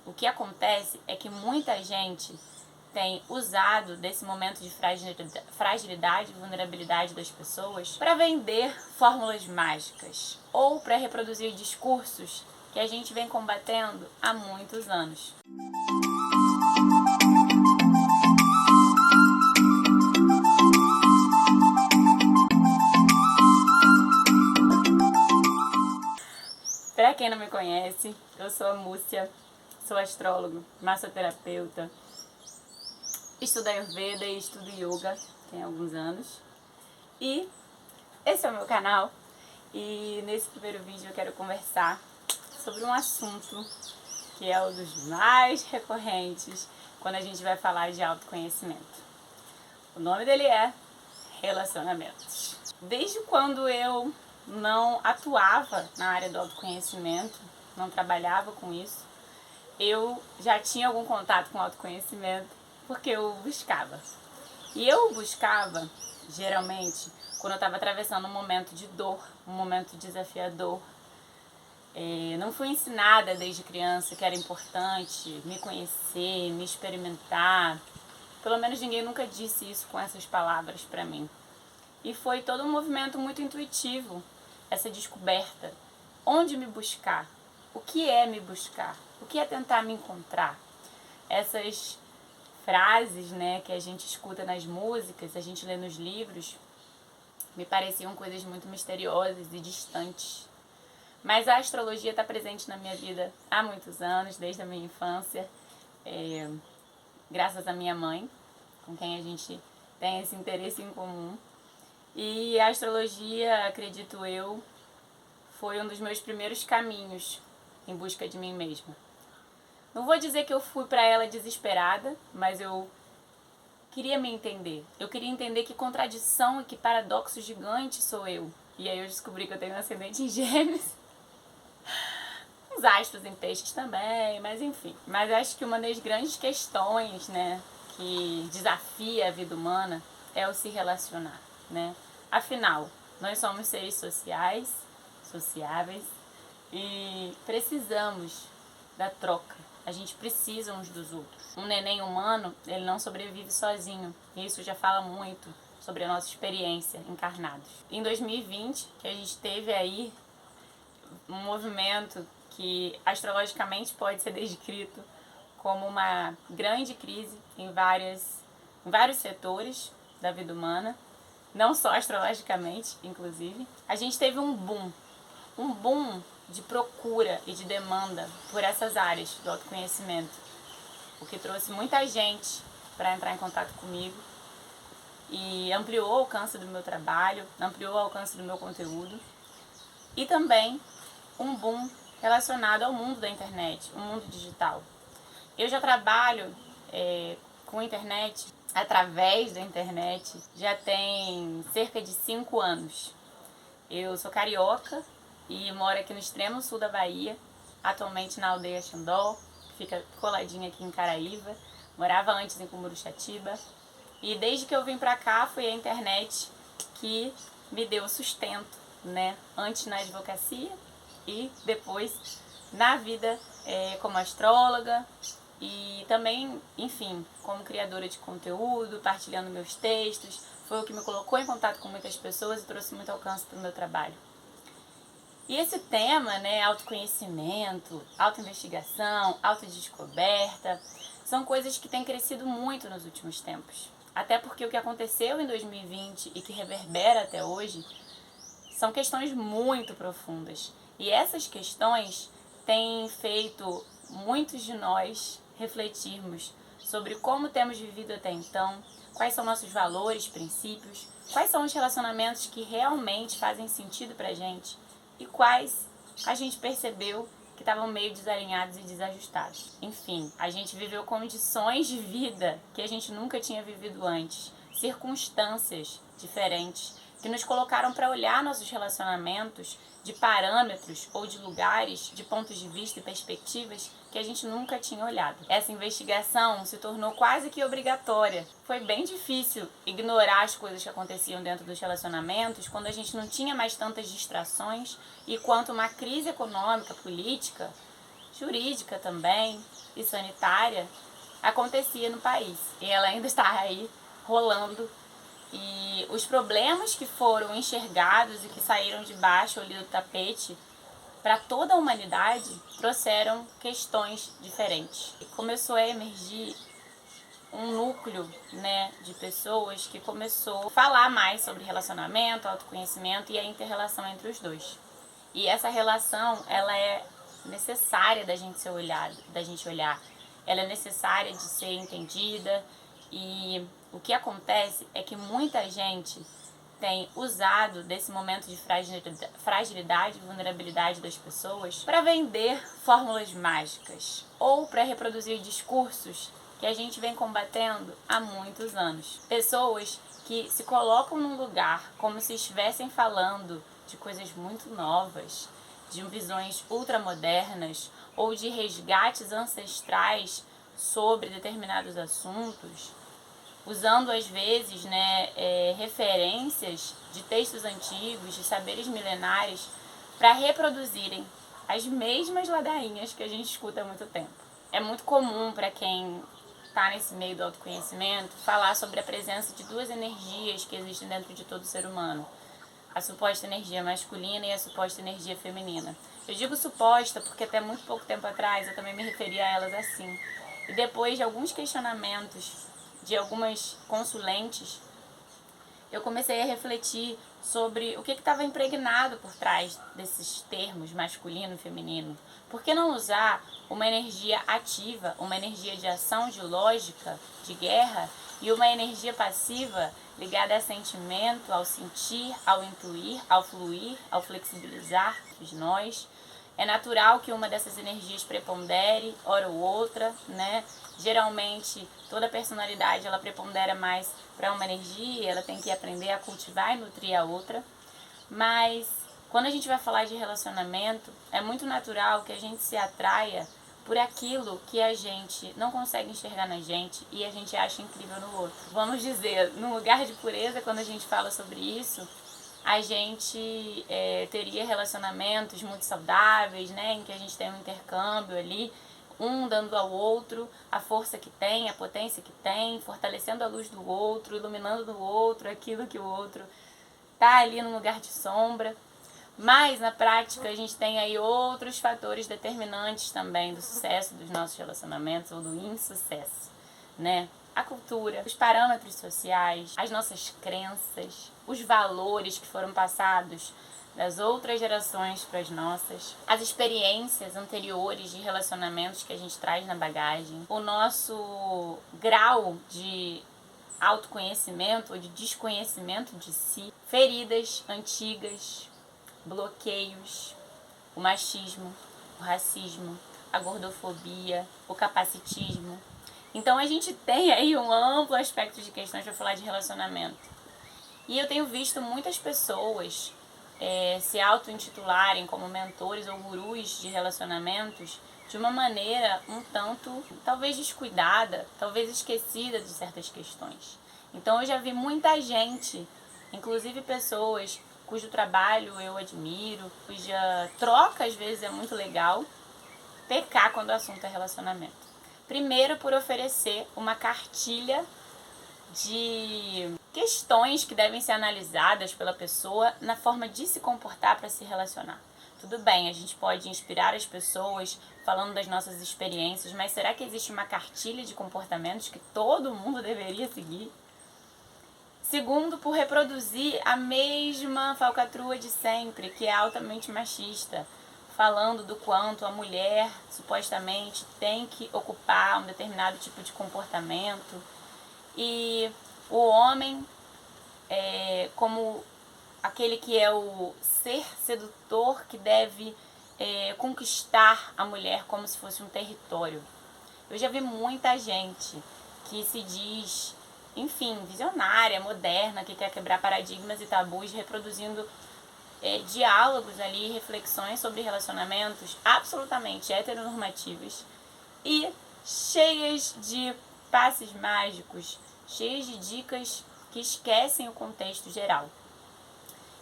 O que acontece é que muita gente tem usado desse momento de fragilidade e vulnerabilidade das pessoas para vender fórmulas mágicas ou para reproduzir discursos que a gente vem combatendo há muitos anos. Para quem não me conhece, eu sou a Múcia, sou astrólogo, massoterapeuta, estudo Ayurveda e estudo Yoga tem alguns anos. E esse é o meu canal e nesse primeiro vídeo eu quero conversar sobre um assunto que é um dos mais recorrentes quando a gente vai falar de autoconhecimento. O nome dele é relacionamentos. Desde quando eu não atuava na área do autoconhecimento, não trabalhava com isso, eu já tinha algum contato com autoconhecimento porque eu buscava. E eu buscava, geralmente, quando eu estava atravessando um momento de dor, um momento desafiador. Não fui ensinada desde criança que era importante me conhecer, me experimentar. Pelo menos ninguém nunca disse isso com essas palavras para mim. E foi todo um movimento muito intuitivo, essa descoberta. Onde me buscar? O que é me buscar? O que é tentar me encontrar? Essas frases, né, que a gente escuta nas músicas, a gente lê nos livros, me pareciam coisas muito misteriosas e distantes. Mas a astrologia está presente na minha vida há muitos anos, desde a minha infância, graças à minha mãe, com quem a gente tem esse interesse em comum. E a astrologia, acredito eu, foi um dos meus primeiros caminhos em busca de mim mesma. Não vou dizer que eu fui para ela desesperada, mas eu queria me entender. Eu queria entender que contradição e que paradoxo gigante sou eu. E aí eu descobri que eu tenho um ascendente em Gêmeos. Uns astros em Peixes também, mas enfim. Mas acho que uma das grandes questões, né, que desafia a vida humana é o se relacionar, né? Afinal, nós somos seres sociais, sociáveis, e precisamos da troca. A gente precisa uns dos outros. Um neném humano, ele não sobrevive sozinho. E isso já fala muito sobre a nossa experiência encarnados. Em 2020, que a gente teve aí um movimento que astrologicamente pode ser descrito como uma grande crise em vários setores da vida humana, não só astrologicamente, inclusive. A gente teve um boom de procura e de demanda por essas áreas do autoconhecimento, o que trouxe muita gente para entrar em contato comigo e ampliou o alcance do meu trabalho, ampliou o alcance do meu conteúdo e também um boom relacionado ao mundo da internet, o mundo digital. Eu já trabalho com internet, através da internet, já tem cerca de 5 anos. Eu sou carioca e moro aqui no extremo sul da Bahia, atualmente na aldeia Xandó, que fica coladinha aqui em Caraíva. Morava antes em Cumuruxatiba. E desde que eu vim pra cá foi a internet que me deu sustento, né? Antes na advocacia e depois na vida como astróloga e também, enfim, como criadora de conteúdo, partilhando meus textos. Foi o que me colocou em contato com muitas pessoas e trouxe muito alcance para o meu trabalho. E esse tema, né, autoconhecimento, autoinvestigação, autodescoberta, são coisas que têm crescido muito nos últimos tempos. Até porque o que aconteceu em 2020 e que reverbera até hoje são questões muito profundas. E essas questões têm feito muitos de nós refletirmos sobre como temos vivido até então, quais são nossos valores, princípios, quais são os relacionamentos que realmente fazem sentido pra gente e quais a gente percebeu que estavam meio desalinhados e desajustados. Enfim, a gente viveu condições de vida que a gente nunca tinha vivido antes, circunstâncias diferentes que nos colocaram para olhar nossos relacionamentos de parâmetros ou de lugares, de pontos de vista e perspectivas que a gente nunca tinha olhado. Essa investigação se tornou quase que obrigatória. Foi bem difícil ignorar as coisas que aconteciam dentro dos relacionamentos quando a gente não tinha mais tantas distrações e quanto uma crise econômica, política, jurídica também e sanitária acontecia no país. E ela ainda está aí rolando. E os problemas que foram enxergados e que saíram debaixo ali do tapete para toda a humanidade trouxeram questões diferentes. E começou a emergir um núcleo, né, de pessoas que começou a falar mais sobre relacionamento, autoconhecimento e a inter-relação entre os dois. E essa relação, ela é necessária da gente olhar. Ela é necessária de ser entendida, e o que acontece é que muita gente tem usado desse momento de fragilidade e vulnerabilidade das pessoas para vender fórmulas mágicas ou para reproduzir discursos que a gente vem combatendo há muitos anos. Pessoas que se colocam num lugar como se estivessem falando de coisas muito novas, de visões ultramodernas ou de resgates ancestrais sobre determinados assuntos, usando às vezes, referências de textos antigos, de saberes milenares, para reproduzirem as mesmas ladainhas que a gente escuta há muito tempo. É muito comum para quem está nesse meio do autoconhecimento falar sobre a presença de duas energias que existem dentro de todo ser humano: a suposta energia masculina e a suposta energia feminina. Eu digo suposta porque até muito pouco tempo atrás eu também me referia a elas assim. E depois de alguns questionamentos de algumas consulentes, eu comecei a refletir sobre o que estava impregnado por trás desses termos masculino e feminino. Por que não usar uma energia ativa, uma energia de ação, de lógica, de guerra, e uma energia passiva ligada a sentimento, ao sentir, ao intuir, ao fluir, ao flexibilizar os nós? É natural que uma dessas energias prepondere, hora ou outra, né? Geralmente, toda personalidade ela prepondera mais para uma energia, ela tem que aprender a cultivar e nutrir a outra. Mas, quando a gente vai falar de relacionamento, é muito natural que a gente se atraia por aquilo que a gente não consegue enxergar na gente e a gente acha incrível no outro. Vamos dizer, num lugar de pureza, quando a gente fala sobre isso, a gente teria relacionamentos muito saudáveis, né, em que a gente tem um intercâmbio ali, um dando ao outro a força que tem, a potência que tem, fortalecendo a luz do outro, iluminando do outro aquilo que o outro está ali no lugar de sombra. Mas na prática a gente tem aí outros fatores determinantes também do sucesso dos nossos relacionamentos ou do insucesso, né? A cultura, os parâmetros sociais, as nossas crenças, os valores que foram passados das outras gerações para as nossas, as experiências anteriores de relacionamentos que a gente traz na bagagem, o nosso grau de autoconhecimento ou de desconhecimento de si, feridas antigas, bloqueios, o machismo, o racismo, a gordofobia, o capacitismo. Então a gente tem aí um amplo aspecto de questões para falar de relacionamento. E eu tenho visto muitas pessoas se auto-intitularem como mentores ou gurus de relacionamentos de uma maneira um tanto, talvez descuidada, talvez esquecida de certas questões. Então eu já vi muita gente, inclusive pessoas cujo trabalho eu admiro, cuja troca às vezes é muito legal, pecar quando o assunto é relacionamento. Primeiro, por oferecer uma cartilha de questões que devem ser analisadas pela pessoa na forma de se comportar para se relacionar. Tudo bem, a gente pode inspirar as pessoas falando das nossas experiências, mas será que existe uma cartilha de comportamentos que todo mundo deveria seguir? Segundo, por reproduzir a mesma falcatrua de sempre, que é altamente machista, falando do quanto a mulher supostamente tem que ocupar um determinado tipo de comportamento e o homem como aquele que é o ser sedutor que deve conquistar a mulher como se fosse um território. Eu já vi muita gente que se diz, enfim, visionária, moderna, que quer quebrar paradigmas e tabus, reproduzindo diálogos ali, reflexões sobre relacionamentos absolutamente heteronormativos e cheias de passes mágicos, cheias de dicas que esquecem o contexto geral,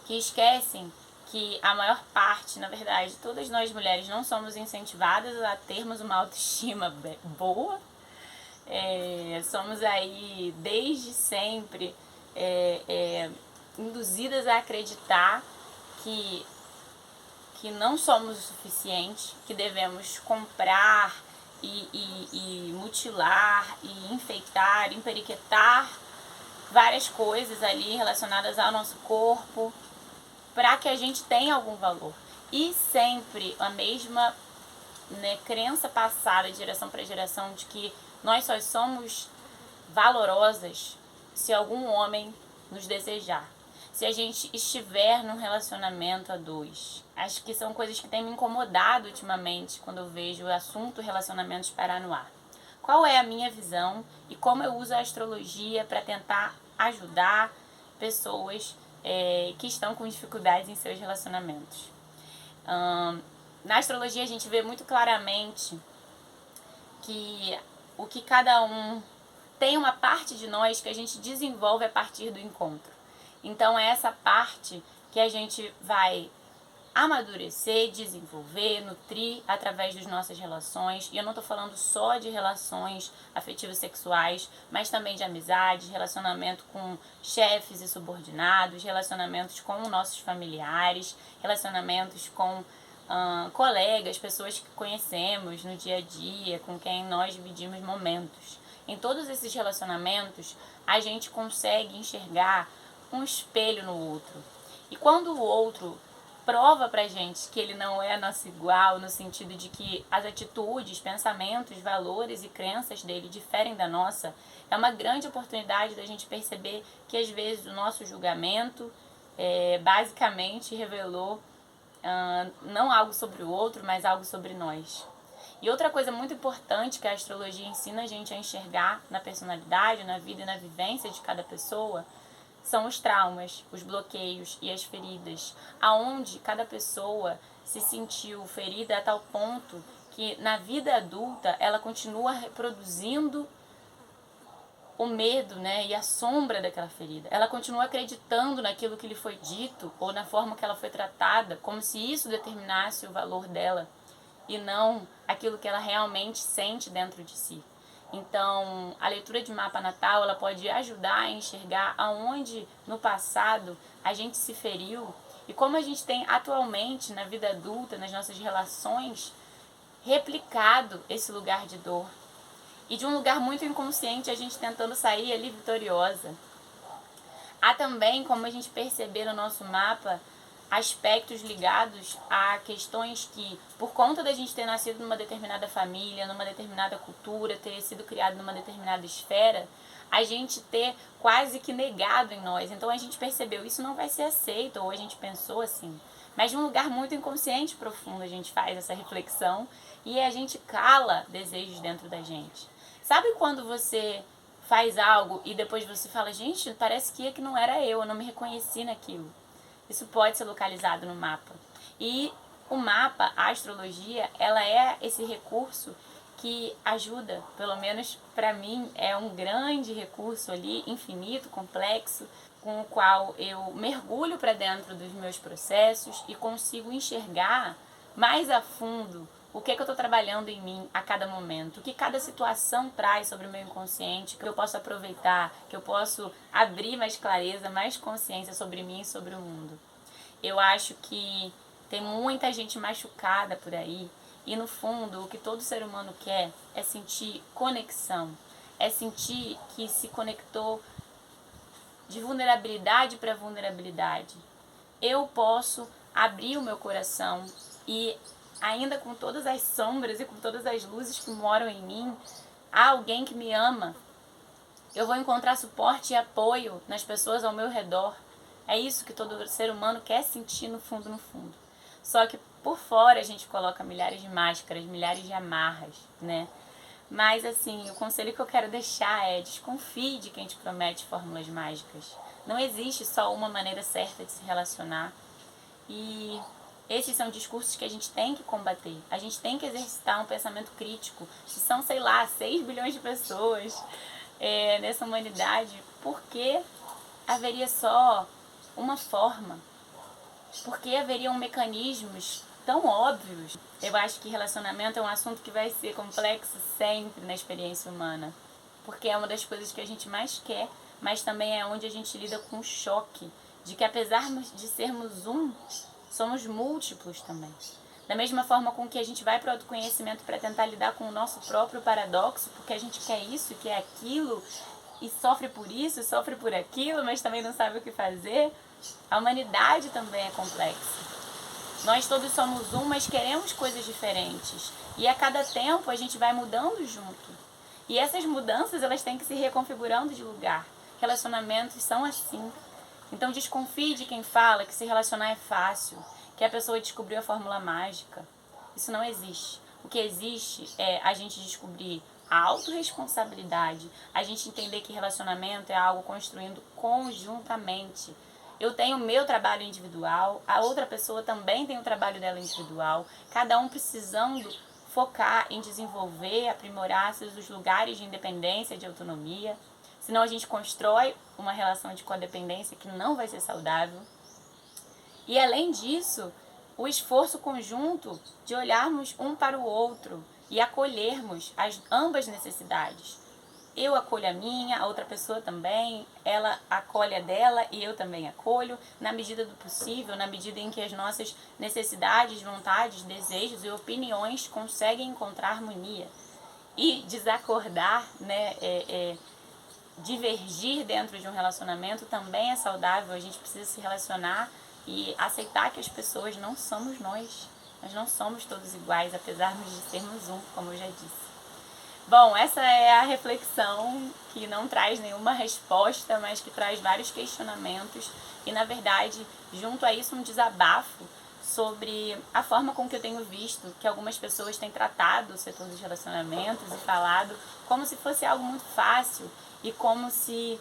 que esquecem que a maior parte, na verdade, todas nós mulheres não somos incentivadas a termos uma autoestima boa. Somos aí desde sempre induzidas a acreditar que não somos o suficiente, que devemos comprar e mutilar e enfeitar, emperiquetar várias coisas ali relacionadas ao nosso corpo para que a gente tenha algum valor. E sempre a mesma crença passada de geração para geração de que nós só somos valorosas se algum homem nos desejar, se a gente estiver num relacionamento a dois. Acho que são coisas que têm me incomodado ultimamente quando eu vejo o assunto relacionamentos parar no ar. Qual é a minha visão e como eu uso a astrologia para tentar ajudar pessoas que estão com dificuldades em seus relacionamentos. Na astrologia a gente vê muito claramente que o que cada um tem uma parte de nós que a gente desenvolve a partir do encontro. Então é essa parte que a gente vai amadurecer, desenvolver, nutrir através das nossas relações. E eu não estou falando só de relações afetivas sexuais, mas também de amizades, relacionamento com chefes e subordinados, relacionamentos com nossos familiares, relacionamentos com colegas, pessoas que conhecemos no dia a dia, com quem nós dividimos momentos. Em todos esses relacionamentos, a gente consegue enxergar um espelho no outro. E quando o outro prova pra gente que ele não é nosso igual, no sentido de que as atitudes, pensamentos, valores e crenças dele diferem da nossa, é uma grande oportunidade da gente perceber que às vezes o nosso julgamento basicamente revelou não algo sobre o outro, mas algo sobre nós. E outra coisa muito importante que a astrologia ensina a gente a enxergar na personalidade, na vida e na vivência de cada pessoa são os traumas, os bloqueios e as feridas, aonde cada pessoa se sentiu ferida a tal ponto que na vida adulta ela continua reproduzindo o medo, e a sombra daquela ferida. Ela continua acreditando naquilo que lhe foi dito ou na forma que ela foi tratada, como se isso determinasse o valor dela e não aquilo que ela realmente sente dentro de si. Então, a leitura de mapa natal, ela pode ajudar a enxergar aonde no passado a gente se feriu e como a gente tem atualmente na vida adulta, nas nossas relações, replicado esse lugar de dor. E de um lugar muito inconsciente, a gente tentando sair ali vitoriosa. Há também, como a gente perceber no nosso mapa, aspectos ligados a questões que, por conta da gente ter nascido numa determinada família, numa determinada cultura, ter sido criado numa determinada esfera, a gente ter quase que negado em nós. Então a gente percebeu, isso não vai ser aceito, ou a gente pensou assim. Mas de um lugar muito inconsciente profundo a gente faz essa reflexão e a gente cala desejos dentro da gente. Sabe quando você faz algo e depois você fala, gente, parece que não era eu não me reconheci naquilo. Isso pode ser localizado no mapa. E o mapa, a astrologia, ela é esse recurso que ajuda, pelo menos para mim, é um grande recurso ali, infinito, complexo, com o qual eu mergulho para dentro dos meus processos e consigo enxergar mais a fundo o que eu estou trabalhando em mim a cada momento, o que cada situação traz sobre o meu inconsciente, que eu posso aproveitar, que eu posso abrir mais clareza, mais consciência sobre mim e sobre o mundo. Eu acho que tem muita gente machucada por aí e no fundo o que todo ser humano quer é sentir conexão, é sentir que se conectou de vulnerabilidade para vulnerabilidade. Eu posso abrir o meu coração e ainda com todas as sombras e com todas as luzes que moram em mim, há alguém que me ama. Eu vou encontrar suporte e apoio nas pessoas ao meu redor. É isso que todo ser humano quer sentir no fundo, no fundo. Só que por fora a gente coloca milhares de máscaras, milhares de amarras, né? Mas assim, o conselho que eu quero deixar é desconfie de quem te promete fórmulas mágicas. Não existe só uma maneira certa de se relacionar. E esses são discursos que a gente tem que combater. A gente tem que exercitar um pensamento crítico. Se são, 6 bilhões de pessoas nessa humanidade, por que haveria só uma forma? Porque haveriam mecanismos tão óbvios. Eu acho que relacionamento é um assunto que vai ser complexo sempre na experiência humana. Porque é uma das coisas que a gente mais quer, mas também é onde a gente lida com o choque de que apesar de sermos um, somos múltiplos também. Da mesma forma com que a gente vai para o autoconhecimento para tentar lidar com o nosso próprio paradoxo, porque a gente quer isso, quer aquilo, e sofre por isso, sofre por aquilo, mas também não sabe o que fazer. A humanidade também é complexa. Nós todos somos um, mas queremos coisas diferentes. E a cada tempo a gente vai mudando junto. E essas mudanças, elas têm que se reconfigurando de lugar. Relacionamentos são assim. Então desconfie de quem fala que se relacionar é fácil, que a pessoa descobriu a fórmula mágica. Isso não existe. O que existe é a gente descobrir a autorresponsabilidade, a gente entender que relacionamento é algo construindo conjuntamente. Eu tenho o meu trabalho individual, a outra pessoa também tem o trabalho dela individual, cada um precisando focar em desenvolver, aprimorar seus lugares de independência, de autonomia. Senão a gente constrói uma relação de codependência que não vai ser saudável. E além disso, o esforço conjunto de olharmos um para o outro e acolhermos as ambas necessidades. Eu acolho a minha, a outra pessoa também, ela acolhe a dela e eu também acolho, na medida do possível, na medida em que as nossas necessidades, vontades, desejos e opiniões conseguem encontrar harmonia. E desacordar, né, divergir dentro de um relacionamento também é saudável. A gente precisa se relacionar e aceitar que as pessoas não somos nós. Nós não somos todos iguais, apesar de sermos um, como eu já disse. Bom, essa é a reflexão que não traz nenhuma resposta, mas que traz vários questionamentos e, na verdade, junto a isso, um desabafo sobre a forma com que eu tenho visto que algumas pessoas têm tratado o setor dos relacionamentos e falado como se fosse algo muito fácil e como se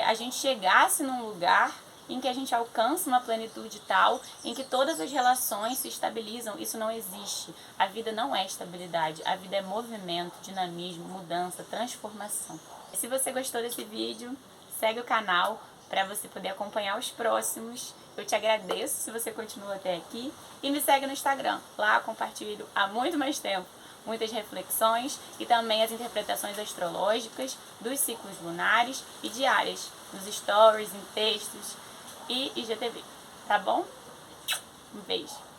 a gente chegasse num lugar em que a gente alcança uma plenitude tal, em que todas as relações se estabilizam. Isso não existe. A vida não é estabilidade. A vida é movimento, dinamismo, mudança, transformação. Se você gostou desse vídeo, segue o canal para você poder acompanhar os próximos. Eu te agradeço se você continua até aqui. E me segue no Instagram. Lá eu compartilho há muito mais tempo muitas reflexões e também as interpretações astrológicas dos ciclos lunares e diárias, nos stories, em textos e IGTV, tá bom? Um beijo!